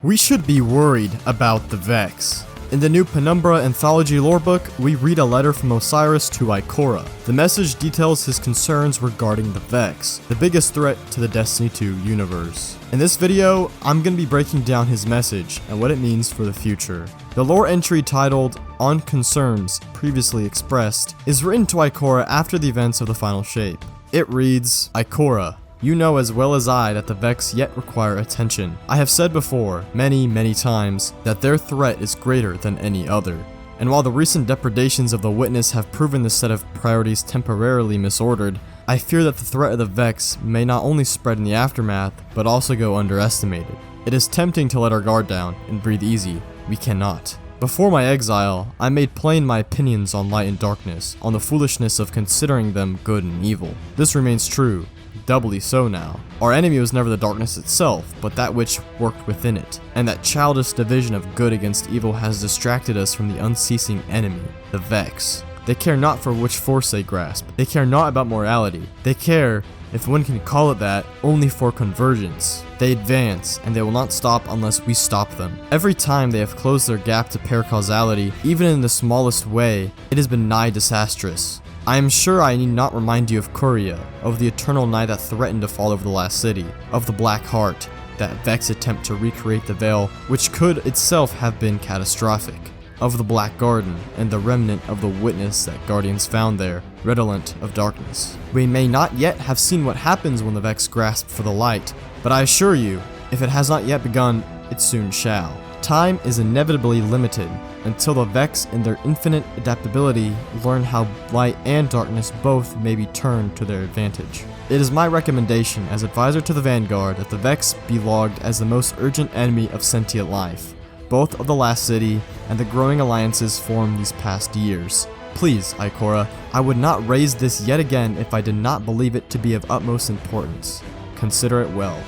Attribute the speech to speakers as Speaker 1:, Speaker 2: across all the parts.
Speaker 1: We should be worried about the Vex. In the new Penumbra Anthology lorebook, we read a letter from Osiris to Ikora. The message details his concerns regarding the Vex, the biggest threat to the Destiny 2 universe. In this video, I'm going to be breaking down his message and what it means for the future. The lore entry titled, On Concerns Previously Expressed, is written to Ikora after the events of the final shape. It reads, Ikora, you know as well as I that the Vex yet require attention. I have said before, many times, that their threat is greater than any other. And while the recent depredations of the Witness have proven the set of priorities temporarily misordered, I fear that the threat of the Vex may not only spread in the aftermath, but also go underestimated. It is tempting to let our guard down and breathe easy. We cannot. Before my exile, I made plain my opinions on light and darkness, on the foolishness of considering them good and evil. This remains true. Doubly so now. Our enemy was never the darkness itself, but that which worked within it, and that childish division of good against evil has distracted us from the unceasing enemy, the Vex. They care not for which force they grasp. They care not about morality. They care, if one can call it that, only for convergence. They advance, and they will not stop unless we stop them. Every time they have closed their gap to paracausality, even in the smallest way, it has been nigh disastrous. I am sure I need not remind you of Kuria, of the eternal night that threatened to fall over the last city, of the Black Heart, that Vex attempt to recreate the Veil, which could itself have been catastrophic, of the Black Garden, and the remnant of the Witness that Guardians found there, redolent of darkness. We may not yet have seen what happens when the Vex grasp for the light, but I assure you, if it has not yet begun, it soon shall. Time is inevitably limited, until the Vex in their infinite adaptability learn how light and darkness both may be turned to their advantage. It is my recommendation as advisor to the Vanguard that the Vex be logged as the most urgent enemy of sentient life, both of the last city and the growing alliances formed these past years. Please, Ikora, I would not raise this yet again if I did not believe it to be of utmost importance. Consider it well.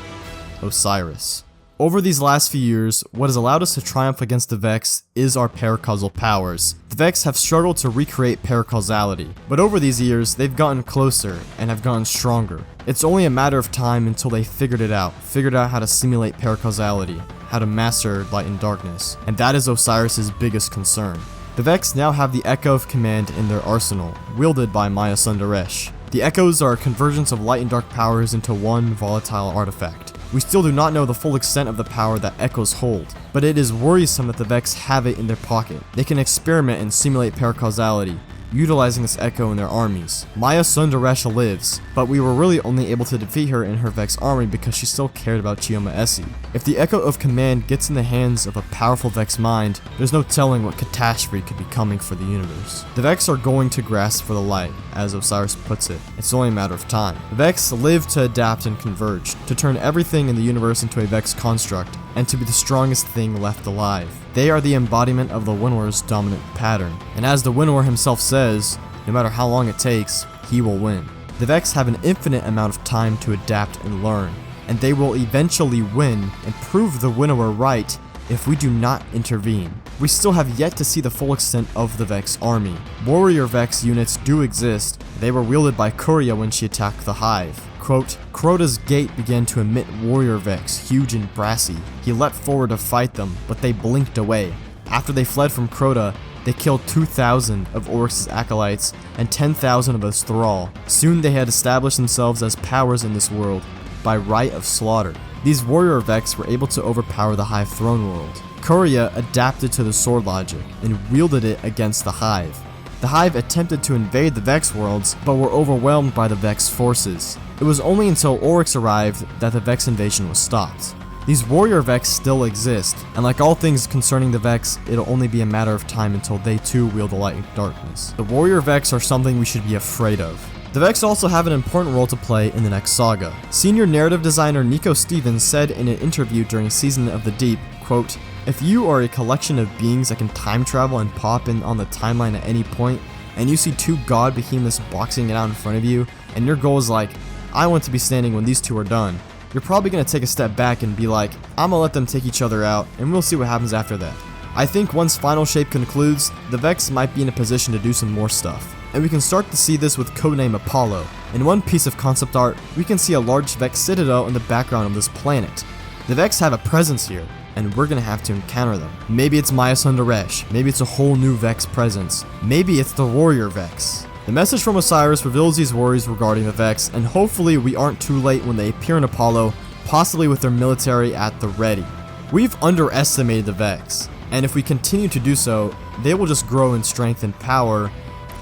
Speaker 1: Osiris. Over these last few years, what has allowed us to triumph against the Vex is our paracausal powers. The Vex have struggled to recreate paracausality, but over these years, they've gotten closer and have gotten stronger. It's only a matter of time until they figured out how to simulate paracausality, how to master light and darkness, and that is Osiris' biggest concern. The Vex now have the Echo of Command in their arsenal, wielded by Maya Sundaresh. The Echoes are a convergence of light and dark powers into one volatile artifact. We still do not know the full extent of the power that Echoes hold, but it is worrisome that the Vex have it in their pocket. They can experiment and simulate paracausality, utilizing this Echo in their armies. Maya Sundaresh lives, but we were really only able to defeat her in her Vex army because she still cared about Chioma Essie. If the Echo of Command gets in the hands of a powerful Vex mind, there's no telling what catastrophe could be coming for the universe. The Vex are going to grasp for the light, as Osiris puts it. It's only a matter of time. The Vex live to adapt and converge, to turn everything in the universe into a Vex construct, and to be the strongest thing left alive. They are the embodiment of the Winnower's dominant pattern, and as the Winnower himself says, no matter how long it takes, he will win. The Vex have an infinite amount of time to adapt and learn, and they will eventually win and prove the Winnower right if we do not intervene. We still have yet to see the full extent of the Vex army. Warrior Vex units do exist. They were wielded by Kuria when she attacked the Hive. Quote, Crota's gate began to emit warrior Vex, huge and brassy. He leapt forward to fight them, but they blinked away. After they fled from Crota, they killed 2,000 of Oryx's acolytes and 10,000 of his thrall. Soon they had established themselves as powers in this world, by right of slaughter. These warrior Vex were able to overpower the Hive throne world. Kuria adapted to the sword logic, and wielded it against the Hive. The Hive attempted to invade the Vex worlds, but were overwhelmed by the Vex forces. It was only until Oryx arrived that the Vex invasion was stopped. These warrior Vex still exist, and like all things concerning the Vex, it'll only be a matter of time until they too wield the light and darkness. The warrior Vex are something we should be afraid of. The Vex also have an important role to play in the next saga. Senior narrative designer Nico Stevens said in an interview during Season of the Deep, quote, if you are a collection of beings that can time travel and pop in on the timeline at any point, and you see two god behemoths boxing it out in front of you, and your goal is like, I want to be standing when these two are done, you're probably going to take a step back and be like, I'm gonna let them take each other out, and we'll see what happens after that. I think once Final Shape concludes, the Vex might be in a position to do some more stuff. And we can start to see this with Codename Apollo. In one piece of concept art, we can see a large Vex citadel in the background of this planet. The Vex have a presence here, and we're gonna have to encounter them. Maybe it's Maya Sundaresh, maybe it's a whole new Vex presence, maybe it's the Warrior Vex. The message from Osiris reveals these worries regarding the Vex, and hopefully we aren't too late when they appear in Apollo, possibly with their military at the ready. We've underestimated the Vex, and if we continue to do so, they will just grow in strength and power,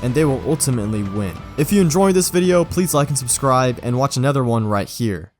Speaker 1: and they will ultimately win. If you enjoyed this video, please like and subscribe, and watch another one right here.